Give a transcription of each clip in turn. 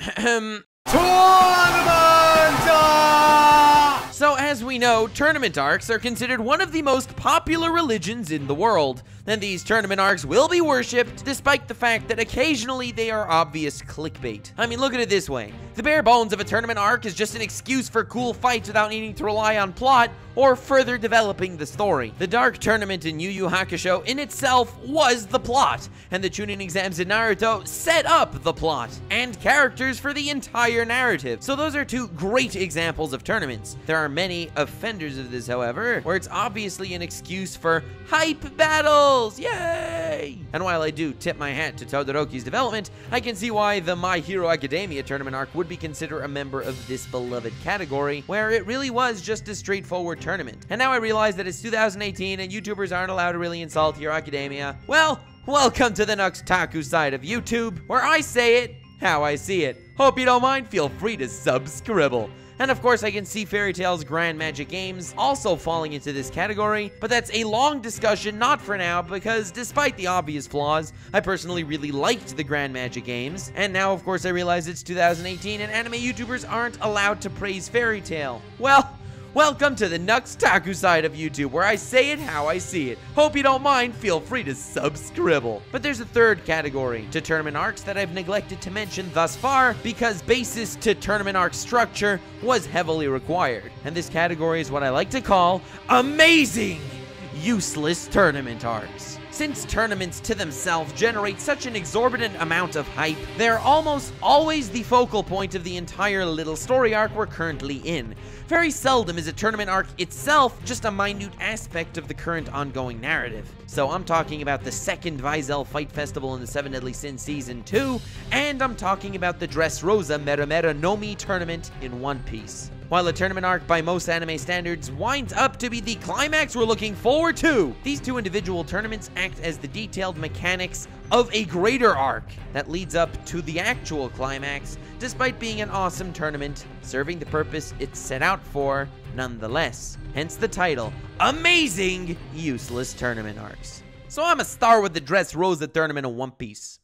So as we know, tournament arcs are considered one of the most popular religions in the world. And these tournament arcs will be worshipped, despite the fact that occasionally they are obvious clickbait. I mean, look at it this way. The bare bones of a tournament arc is just an excuse for cool fights without needing to rely on plot or further developing the story. The Dark Tournament in Yu Yu Hakusho in itself was the plot, and the Chunin exams in Naruto set up the plot and characters for the entire narrative. So those are two great examples of tournaments. There are many offenders of this, however, where it's obviously an excuse for hype battles. Yay! And while I do tip my hat to Todoroki's development, I can see why the My Hero Academia tournament arc would be considered a member of this beloved category, where it really was just a straightforward tournament. And now I realize that it's 2018 and YouTubers aren't allowed to really insult Hero Academia. Well, welcome to the Nuxtaku side of YouTube, where I say it how I see it. Hope you don't mind, feel free to subscribble. And of course, I can see Fairy Tail's Grand Magic Games also falling into this category, but that's a long discussion, not for now, because despite the obvious flaws, I personally really liked the Grand Magic Games. And now, of course, I realize it's 2018 and anime YouTubers aren't allowed to praise Fairy Tail. Well, welcome to the Nuxtaku side of YouTube, where I say it how I see it. Hope you don't mind, feel free to subscribble. But there's a third category to tournament arcs that I've neglected to mention thus far because basis to tournament arc structure was heavily required. And this category is what I like to call amazing, useless tournament arcs. Since tournaments to themselves generate such an exorbitant amount of hype, they're almost always the focal point of the entire little story arc we're currently in. Very seldom is a tournament arc itself just a minute aspect of the current ongoing narrative. So I'm talking about the second Vizel Fight Festival in the Seven Deadly Sins Season 2, and I'm talking about the Dressrosa Mera Mera no Mi tournament in One Piece. While the tournament arc by most anime standards winds up to be the climax we're looking forward to, these two individual tournaments act as the detailed mechanics of a greater arc that leads up to the actual climax, despite being an awesome tournament, serving the purpose it's set out for nonetheless. Hence the title, Amazing Useless Tournament Arcs. So I'm a star with the Dressrosa tournament in One Piece.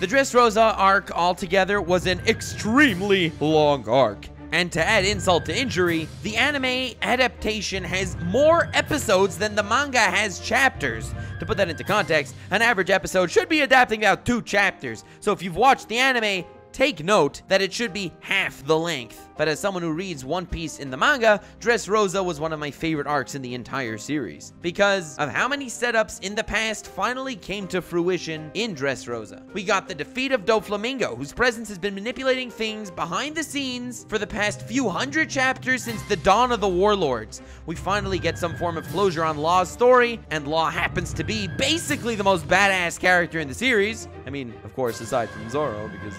The Dressrosa arc altogether was an extremely long arc. And to add insult to injury, the anime adaptation has more episodes than the manga has chapters. To put that into context, an average episode should be adapting about 2 chapters. So if you've watched the anime, take note that it should be half the length. But as someone who reads One Piece in the manga, Dressrosa was one of my favorite arcs in the entire series, because of how many setups in the past finally came to fruition in Dressrosa. We got the defeat of Doflamingo, whose presence has been manipulating things behind the scenes for the past few hundred chapters since the dawn of the Warlords. We finally get some form of closure on Law's story, and Law happens to be basically the most badass character in the series. I mean, of course, aside from Zoro, because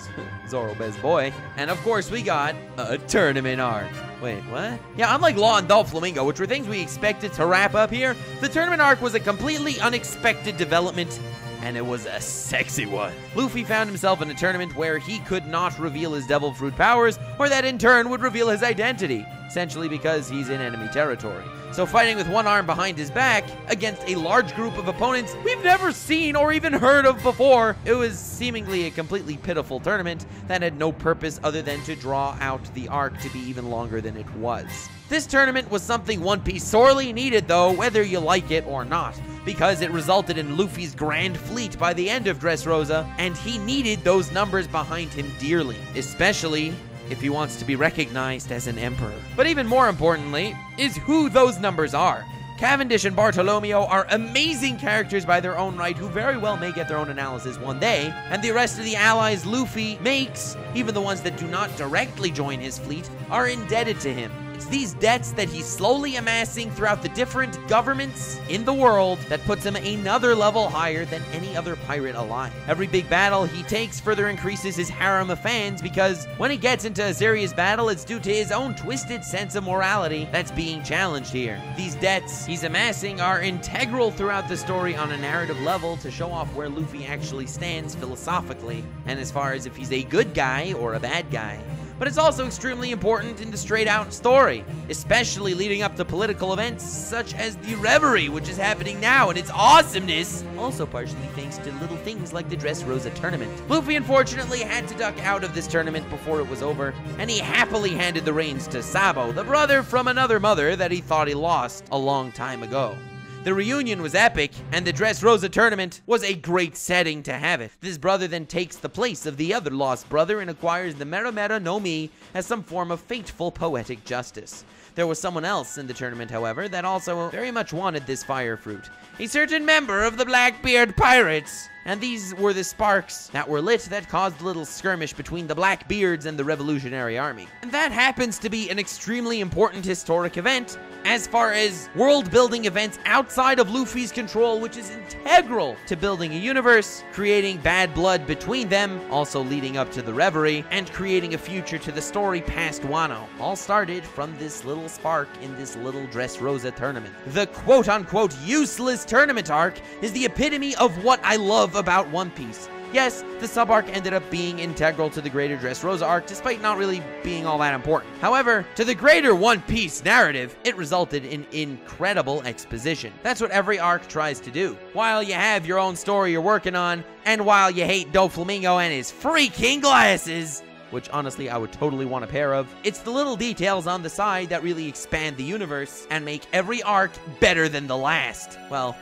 Zoro best boy. And of course, we got a tournament arc. Wait, what? Yeah, unlike Law and Doflamingo, which were things we expected to wrap up here, the tournament arc was a completely unexpected development, and it was a sexy one. Luffy found himself in a tournament where he could not reveal his Devil Fruit powers, or that in turn would reveal his identity, essentially because he's in enemy territory. So fighting with one arm behind his back against a large group of opponents we've never seen or even heard of before, it was seemingly a completely pitiful tournament that had no purpose other than to draw out the arc to be even longer than it was. This tournament was something One Piece sorely needed though, whether you like it or not, because it resulted in Luffy's grand fleet by the end of Dressrosa, and he needed those numbers behind him dearly, especially if he wants to be recognized as an emperor. But even more importantly is who those numbers are. Cavendish and Bartolomeo are amazing characters by their own right who very well may get their own analysis one day, and the rest of the allies Luffy makes, even the ones that do not directly join his fleet, are indebted to him. It's these debts that he's slowly amassing throughout the different governments in the world that puts him another level higher than any other pirate alive. Every big battle he takes further increases his harem of fans, because when he gets into a serious battle, it's due to his own twisted sense of morality that's being challenged here. These debts he's amassing are integral throughout the story on a narrative level to show off where Luffy actually stands philosophically, and as far as if he's a good guy or a bad guy. but it's also extremely important in the straight-out story, especially leading up to political events such as the Reverie, which is happening now, and its awesomeness, also partially thanks to little things like the Dressrosa tournament. Luffy unfortunately had to duck out of this tournament before it was over, and he happily handed the reins to Sabo, the brother from another mother that he thought he lost a long time ago. The reunion was epic, and the Dressrosa tournament was a great setting to have it. This brother then takes the place of the other lost brother and acquires the Mera Mera no Mi as some form of fateful poetic justice. There was someone else in the tournament, however, that also very much wanted this fire fruit. A certain member of the Blackbeard Pirates. And these were the sparks that were lit that caused a little skirmish between the Blackbeards and the Revolutionary Army. And that happens to be an extremely important historic event as far as world-building events outside of Luffy's control, which is integral to building a universe, creating bad blood between them, also leading up to the Reverie, and creating a future to the story past Wano. All started from this little spark in this little Dressrosa tournament. The quote-unquote useless tournament arc is the epitome of what I love about One Piece. Yes, the sub-arc ended up being integral to the greater Dressrosa arc, despite not really being all that important. However, to the greater One Piece narrative, it resulted in incredible exposition. That's what every arc tries to do. While you have your own story you're working on, and while you hate Doflamingo and his freaking glasses, which honestly I would totally want a pair of, it's the little details on the side that really expand the universe and make every arc better than the last. Well,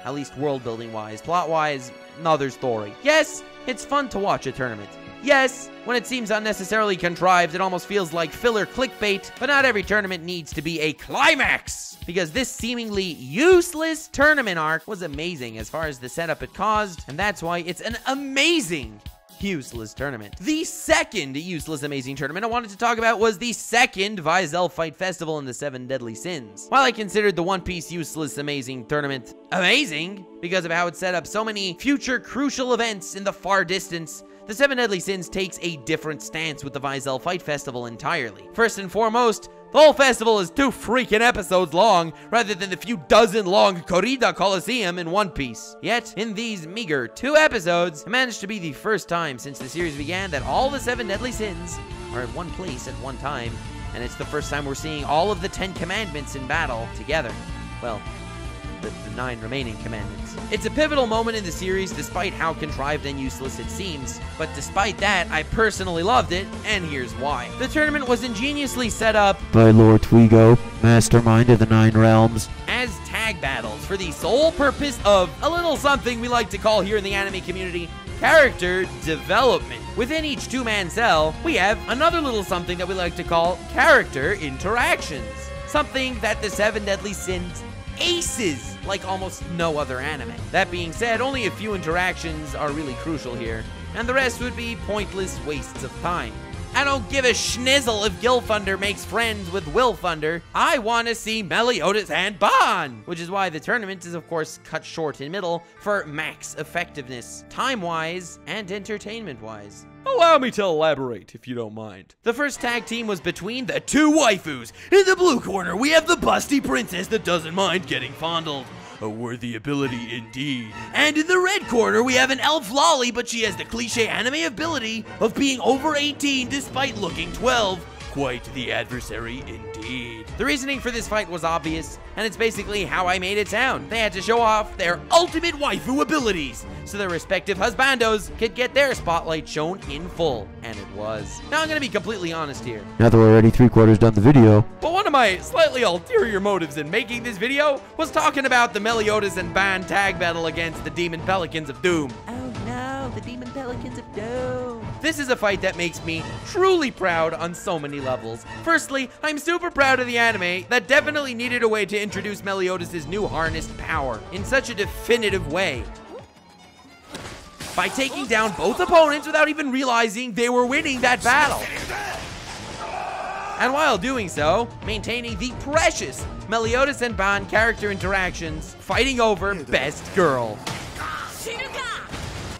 at least world-building wise. Plot-wise, another story. Yes, it's fun to watch a tournament. Yes, when it seems unnecessarily contrived, it almost feels like filler clickbait, but not every tournament needs to be a climax, because this seemingly useless tournament arc was amazing as far as the setup it caused, and that's why it's an amazing useless tournament. The second useless amazing tournament I wanted to talk about was the second Vizel Fight Festival in the Seven Deadly Sins. While I considered the One Piece useless amazing tournament amazing because of how it set up so many future crucial events in the far distance, the Seven Deadly Sins takes a different stance with the Vizel Fight Festival entirely. First and foremost, the whole festival is 2 freaking episodes long, rather than the few dozen long Corrida Coliseum in One Piece. Yet, in these meager 2 episodes, it managed to be the first time since the series began that all the 7 deadly sins are in one place at one time, and it's the first time we're seeing all of the 10 commandments in battle together. Well, the 9 remaining commandments. It's a pivotal moment in the series despite how contrived and useless it seems, but despite that, I personally loved it, and here's why. The tournament was ingeniously set up by Lord Twigo, mastermind of the 9 realms, as tag battles for the sole purpose of a little something we like to call here in the anime community character development. Within each 2-man cell, we have another little something that we like to call character interactions. Something that the 7 deadly sins aces like almost no other anime. That being said, only a few interactions are really crucial here, and the rest would be pointless wastes of time. I don't give a schnizzle if Gilthunder makes friends with Wilthunder. I want to see Meliodas and Ban, which is why the tournament is of course cut short in middle for max effectiveness, time-wise and entertainment-wise. Allow me to elaborate, if you don't mind. The first tag team was between the 2 waifus. In the blue corner, we have the busty princess that doesn't mind getting fondled. A worthy ability indeed. And in the red corner, we have an elf lolly, but she has the cliche anime ability of being over 18 despite looking 12. Quite the adversary indeed. The reasoning for this fight was obvious, and it's basically how I made it sound. They had to show off their ultimate waifu abilities, so their respective husbandos could get their spotlight shown in full, and it was. Now I'm gonna be completely honest here. Now that we're already 3/4 done the video, but one of my slightly ulterior motives in making this video was talking about the Meliodas and Ban tag battle against the Demon Pelicans of Doom. Oh no, the Demon Pelicans of Doom. This is a fight that makes me truly proud on so many levels. Firstly, I'm super proud of the anime that definitely needed a way to introduce Meliodas' new harnessed power in such a definitive way, by taking down both opponents without even realizing they were winning that battle. And while doing so, maintaining the precious Meliodas and Ban character interactions, fighting over best girl,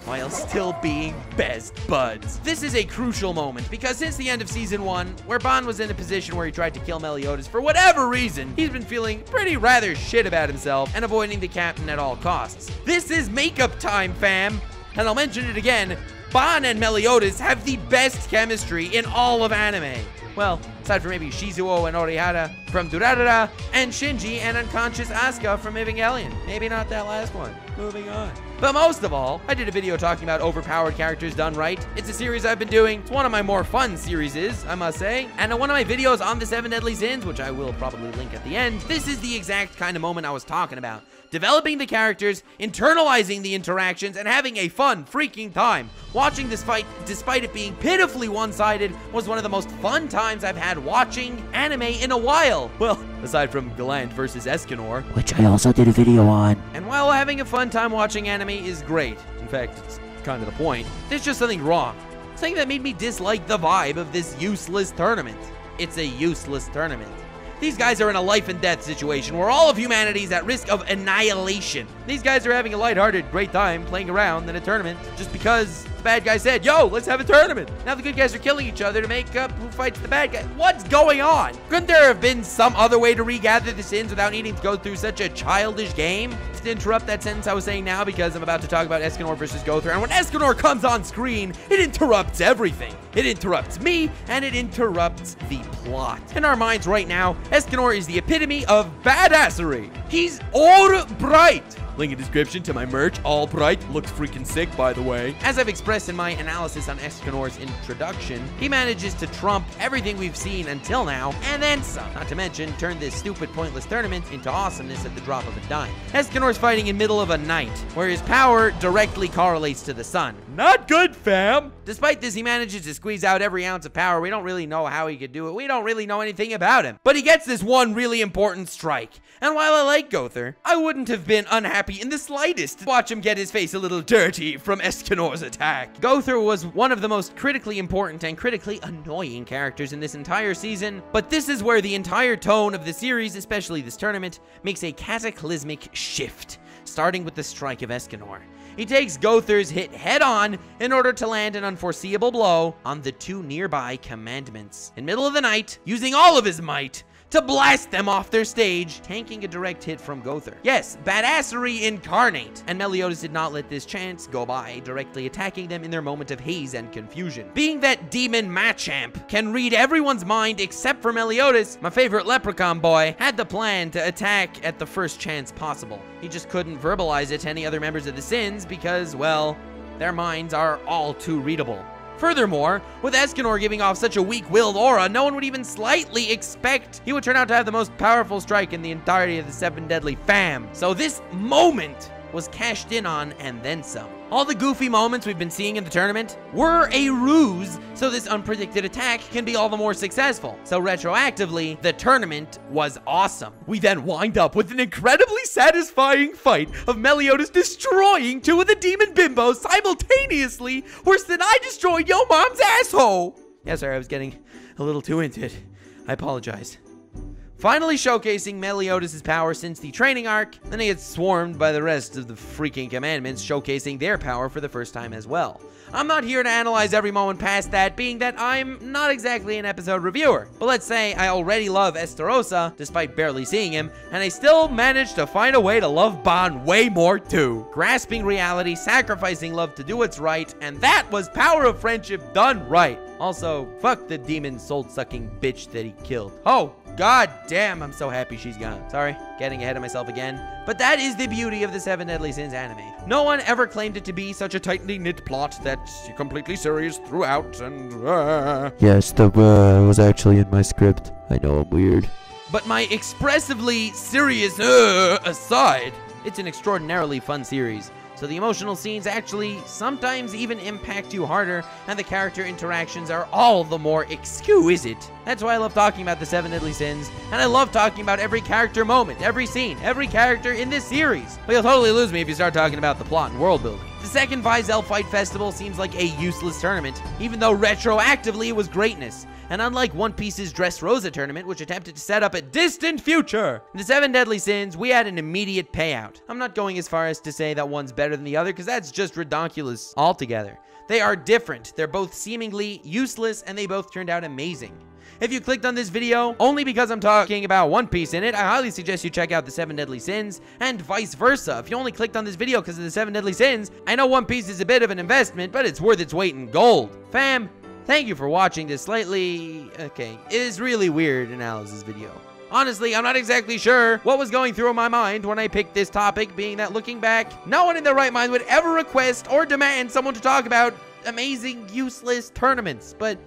while still being best buds. This is a crucial moment, because since the end of Season 1, where Ban was in a position where he tried to kill Meliodas for whatever reason, he's been feeling pretty rather shit about himself and avoiding the captain at all costs. This is makeup time, fam! And I'll mention it again, Ban and Meliodas have the best chemistry in all of anime. Well, aside from maybe Shizuo and Orihara from Durarara, and Shinji and unconscious Asuka from Evangelion. Maybe not that last one. Moving on. But most of all, I did a video talking about overpowered characters done right. It's a series I've been doing. It's one of my more fun series, I must say. And in one of my videos on the 7 Deadly Sins, which I will probably link at the end, this is the exact kind of moment I was talking about. Developing the characters, internalizing the interactions, and having a fun freaking time. Watching this fight, despite it being pitifully one-sided, was one of the most fun times I've had watching anime in a while. Well, aside from Gallant versus Escanor, which I also did a video on. and while having a fun time watching anime is great, in fact, it's kind of the point, there's just something wrong. Something that made me dislike the vibe of this useless tournament. It's a useless tournament. These guys are in a life and death situation where all of humanity is at risk of annihilation. These guys are having a lighthearted, great time playing around in a tournament just because the bad guy said, yo, let's have a tournament. Now the good guys are killing each other to make up who fights the bad guy. What's going on? Couldn't there have been some other way to regather the sins without needing to go through such a childish game? Just to interrupt that sentence I was saying now because I'm about to talk about Escanor versus Gowther, and when Escanor comes on screen, it interrupts everything. It interrupts me, and it interrupts the plot. In our minds right now, Escanor is the epitome of badassery. He's all bright. Link in description to my merch. All bright. Looks freaking sick, by the way. As I've expressed in my analysis on Escanor's introduction, he manages to trump everything we've seen until now, and then some. Not to mention, turn this stupid, pointless tournament into awesomeness at the drop of a dime. Escanor's fighting in middle of a night, where his power directly correlates to the sun. Not good, fam! Despite this, he manages to squeeze out every ounce of power. We don't really know how he could do it. We don't really know anything about him. But he gets this one really important strike. And while I like Gowther, I wouldn't have been unhappy in the slightest to watch him get his face a little dirty from Escanor's attack. Gowther was one of the most critically important and critically annoying characters in this entire season, but this is where the entire tone of the series, especially this tournament, makes a cataclysmic shift, starting with the strike of Escanor. He takes Gowther's hit head-on in order to land an unforeseeable blow on the two nearby commandments. In middle of the night, using all of his might, to blast them off their stage, tanking a direct hit from Gowther. Yes, badassery incarnate. And Meliodas did not let this chance go by, directly attacking them in their moment of haze and confusion. Being that Demon Machamp can read everyone's mind except for Meliodas, my favorite leprechaun boy had the plan to attack at the first chance possible. He just couldn't verbalize it to any other members of the Sins because, well, their minds are all too readable. Furthermore, with Escanor giving off such a weak-willed aura, no one would even slightly expect he would turn out to have the most powerful strike in the entirety of the 7 Deadly fam. So this moment was cashed in on and then some. All the goofy moments we've been seeing in the tournament were a ruse, so this unpredicted attack can be all the more successful. So retroactively, the tournament was awesome. We then wind up with an incredibly satisfying fight of Meliodas destroying two of the demon bimbos simultaneously, worse than I destroyed Yo Mom's asshole. Yeah, sorry, I was getting a little too into it. I apologize. Finally showcasing Meliodas' power since the training arc, then he gets swarmed by the rest of the freaking commandments, showcasing their power for the first time as well. I'm not here to analyze every moment past that, being that I'm not exactly an episode reviewer. But let's say I already love Estarossa, despite barely seeing him, and I still managed to find a way to love Ban way more too. Grasping reality, sacrificing love to do what's right, and that was power of friendship done right. Also, fuck the demon soul-sucking bitch that he killed. Oh, god damn, I'm so happy she's gone. Sorry, getting ahead of myself again. But that is the beauty of the 7 Deadly Sins anime. No one ever claimed it to be such a tightly knit plot that's completely serious throughout and... Yes, the was actually in my script. I know I'm weird. But my expressively serious aside, it's an extraordinarily fun series. So the emotional scenes actually sometimes even impact you harder, and the character interactions are all the more exquisite. That's why I love talking about the 7 Deadly Sins, and I love talking about every character moment, every scene, every character in this series. But you'll totally lose me if you start talking about the plot and world building. The second Vizel Fight Festival seems like a useless tournament, even though retroactively it was greatness. And unlike One Piece's Dressrosa tournament, which attempted to set up a distant future, in the 7 Deadly Sins, we had an immediate payout. I'm not going as far as to say that one's better than the other, because that's just ridiculous altogether. They are different. They're both seemingly useless, and they both turned out amazing. If you clicked on this video only because I'm talking about One Piece in it, I highly suggest you check out the 7 Deadly Sins, and vice versa. If you only clicked on this video because of the 7 Deadly Sins, I know One Piece is a bit of an investment, but it's worth its weight in gold. Fam, thank you for watching this slightly, it is really weird analysis video. Honestly, I'm not exactly sure what was going through my mind when I picked this topic, being that looking back, no one in their right mind would ever request or demand someone to talk about amazing, useless tournaments, but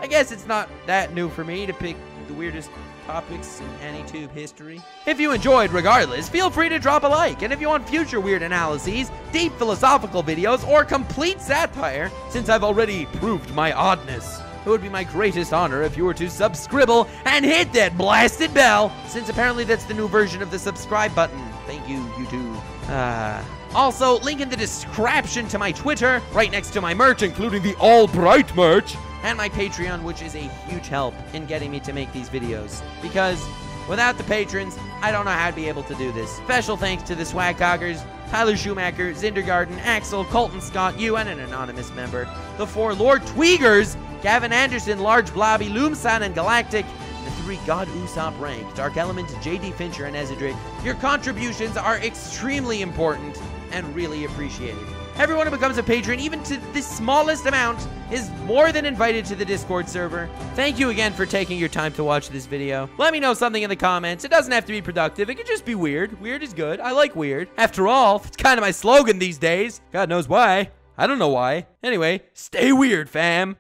I guess it's not that new for me to pick the weirdest topics in AniTube history. If you enjoyed regardless, feel free to drop a like, and if you want future weird analyses, deep philosophical videos, or complete satire, since I've already proved my oddness, it would be my greatest honor if you were to subscribble and hit that blasted bell, since apparently that's the new version of the subscribe button. Thank you, YouTube. Also, link in the description to my Twitter, right next to my merch, including the All Bright merch, and my Patreon, which is a huge help in getting me to make these videos, because without the patrons, I don't know how to be able to do this. Special thanks to the Swagcoggers, Tyler Schumacher, Zindergarten, Axel, Colton Scott, you, and an anonymous member. The 4 Lord Tweegers, Gavin Anderson, Large Blobby, Loomsan, and Galactic. The 3 God Usopp rank, Dark Element, JD Fincher, and Ezedric. Your contributions are extremely important and really appreciated. Everyone who becomes a patron, even to the smallest amount, is more than invited to the Discord server. Thank you again for taking your time to watch this video. Let me know something in the comments. It doesn't have to be productive. It could just be weird. Weird is good. I like weird. After all, it's kind of my slogan these days. God knows why. I don't know why. Anyway, stay weird, fam.